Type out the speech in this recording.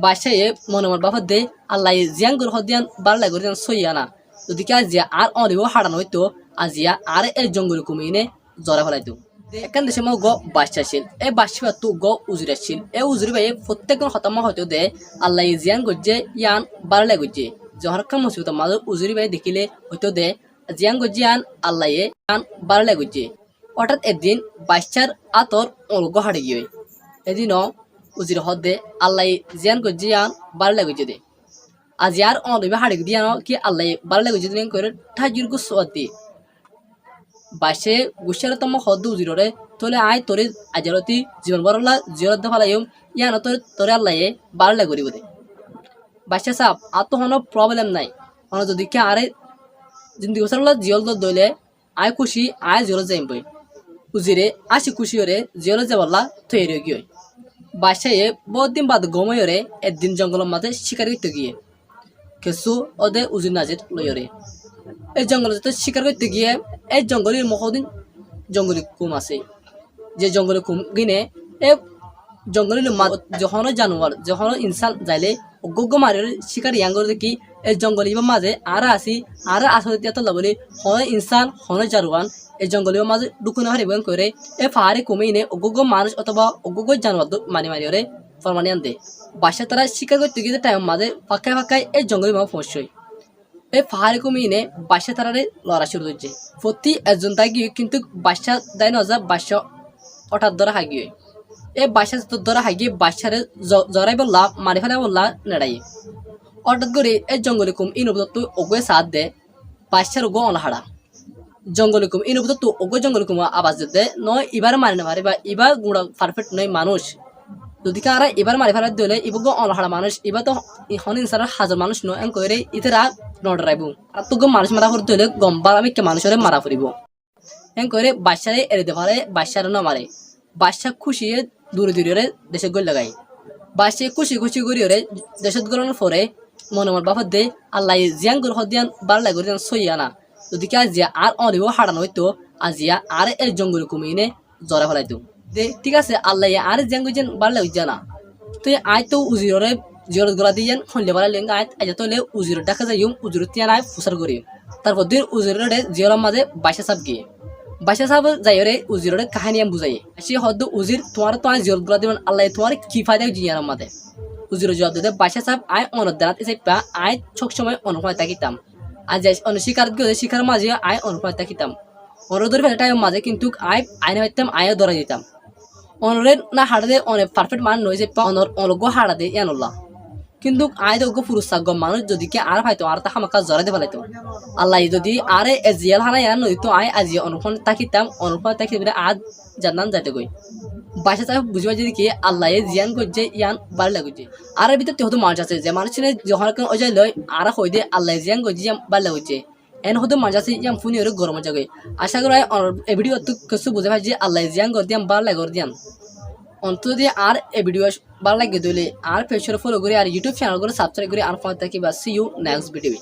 বাসায় মনে মন বাপা দে আল্লাহ জিয়ান করে হদিয়ান বারলা করে সইয়া না যদি কে আজিয়া আর অনিব হারানো হইতো আজিয়া আর এই জঙ্গল কমিনে জরা ফেলাইতো এখান দেশে মো গ বাচ্চা ছিল এই বাচ্চা তো গ উজুরে ছিল এই উজুরি ভাই প্রত্যেকজন হতামা হয়তো দে আল্লাহ জিয়ান গজ্জে ইয়ান বারলা গজ্জে জহরকার মুসিবত মাঝ উজুরি ভাই দেখিলে হয়তো দে জিয়ান গজ্জিয়ান আল্লাহ ইয়ান বারলা গজ্জে হঠাৎ একদিন বাচ্চার আতর অলগ হাড়ে গিয়ে এদিনও উজির হদে আল্লাহ জিয়ান গজ্জিয়ান বারলা গজ্জে দে আজ আর অনিব হাড়ে দিয়ানো কি আল্লাহ বারলা গজ্জে দিন করে ঠাজুর গুসওয়াতি বাসে গুসারে তম হদ উজিরে তোলে আয় তোরে আজারতি জীবন বরলা জিরত দফালাইম ইয়ানো তোরে আল্লাহ বারলা করিব দে বাসা সাপ আর তো কোনো প্রবলেম নাই কোনো যদি কে আরে জিন্দি গোসরলা জিয়ল দইলে আয় খুশি আয় জিয়ল যাইম বই উজিরে আসি খুশি হরে জিয়ল যাবলা তৈরি গিয়ে বাসায় বহুত দিন বাদ গময়রে একদিন জঙ্গলের মাঝে শিকার করতে গিয়ে কিছু ওদে উজির নাজির লইরে এই জঙ্গলে যেতে শিকার করতে গিয়ে এই জঙ্গলের মহদিন জঙ্গলি কুম আছে যে জঙ্গলি কুম গিনে এই জঙ্গলের যখন জানোয়ার যখন ইনসান যাইলে অজ্ঞ মারের শিকার ইয়াঙ্গর দেখি এই জঙ্গলের মাঝে আর আসি আর আসলে এত বলে হয় ইনসান হয় জারওয়ান এই জঙ্গলের মাঝে ডুকুনে হারি বয়ন করে এই পাহাড়ে কমে এনে অজ্ঞ মানুষ অথবা অজ্ঞ জানোয়ার মারি মারি ওরে ফরমানি আনতে বাসা তারা শিকার করতে গিয়ে টাইম মাঝে ফাঁকায় ফাঁকায় এই জঙ্গলের মাঝে পৌঁছয় এই পাহাড়ে কমিয়ে এনে বাসা তারারে লড়া শুরু হচ্ছে প্রতি একজন তাই গিয়ে কিন্তু বাসা দেয় না যা বাসা হঠাৎ ধরা হাগিয়ে এই বাসা ধরা হাগিয়ে বাসারে জরাই বললা মারি ফেলা বললা নেড়াই হঠাৎ করে এই জঙ্গলে কুম ইনবত ওগে সাথ দে বাসার ওগো অনহাড়া জঙ্গলে কুম ইনবত ওগো জঙ্গলে কুম আওয়াজ দিতে নয় এবার মারি না পারে বা এবার গুঁড়া পারফেক্ট নয় মানুষ যদি কারা এবার মারি ফেলা দিলে ইবগো অনহাড়া মানুষ এবার তো হন ইনসানের হাজার মানুষ নয় এম করে ইতেরা নডরাইব আর তোকে মানুষ মারা করতে হলে গম্বার আমি কে মানুষের মারা ফুরিব এম করে বাসারে এড়ে দে পারে বাসার না মারে বাসা খুশি দূরে দূরে দেশে গল লাগাই বাসে খুশি খুশি করিয়ে দেশত গলানোর পরে মনে মন বাপা দে আল্লাহ জিয়ান গর হদিয়ান বারলা করে সইয়া না যদি কে আজিয়া আর অনিব হারানো হইতো আজিয়া আর এই জঙ্গল কমিনে জরা ফেলাইতো দে ঠিক আছে আল্লাহ আর জিয়ান গজেন বারলা হইয়া না তুই আয় তো উজিরে জিরত গলা দিয়ে হইলে বারা লেঙ্গ আয় আজ তোলে উজির দেখা যাই উজির তিয়ান আয় ফুসার করি তারপর দিন উজিরে জিয়র মাঝে বাসা সাপ গিয়ে বাসা সাপ যাই রে উজির কাহিনী আমি বুঝাই সে হদ উজির তোমার তো জিরত গলা দিবেন আল্লাহ তোমার কি ফায়দা জিয়ার মাঝে উজির জবাব দিতে বাসা সাপ আয় অনদানাত এসে পা আয় সব সময় অনুপ্রায় তাকিতাম আজ অনস্বীকার গিয়ে শিকার মাঝে আয় অনুপ্রায় তাকিতাম অনুরোধের ফেলাটাই মাঝে কিন্তু আয় আইনে হইতাম আয় ধরা দিতাম অনরের না হাড়া দে অনেক পারফেক্ট মান নয় যে অনর অলগ্য হাড়া দে ইয়ানুল্লাহ কিন্তু আয় তো পুরুষ মানুষ যদি কে আর পাইতো আর তা হামাকা জরাইতে ফেলাইতো আল্লাহ যদি আরে জিয়াল হানা ইয়ান নইতো আয় আজি অনুপন তাকিতাম অনুপন তাকি আজ জান্নান যাইতে গই বাসা চাই বুঝবা যদি কি আল্লাহ জিয়ান গজ্জে ইয়ান বাড়ি লাগুছে আর ভিতর তেহতো মানুষ আছে যে মানুষ যখন অজয় লয় আর হই দে আল্লাহ জিয়ান গজ্জে বাড়ি লাগুছে এন হতো মানুষ আছে ইয়াম ফুনি ওর গরম জাগে আশা করি এই ভিডিও তো কিছু বুঝে পাই যে আল্লাহ জিয়ান গদিয়াম বাড়ি লাগর দিয়াম অন্তত দিয়ে আর এই ভিডিও ভালো লাগে দিলে আর ফেসবুক ফলো করে আর ইউটিউব চ্যানেল করে সাবস্ক্রাইব করে আর ফোন থাকি বা সি ইউ নেক্সট ভিডিও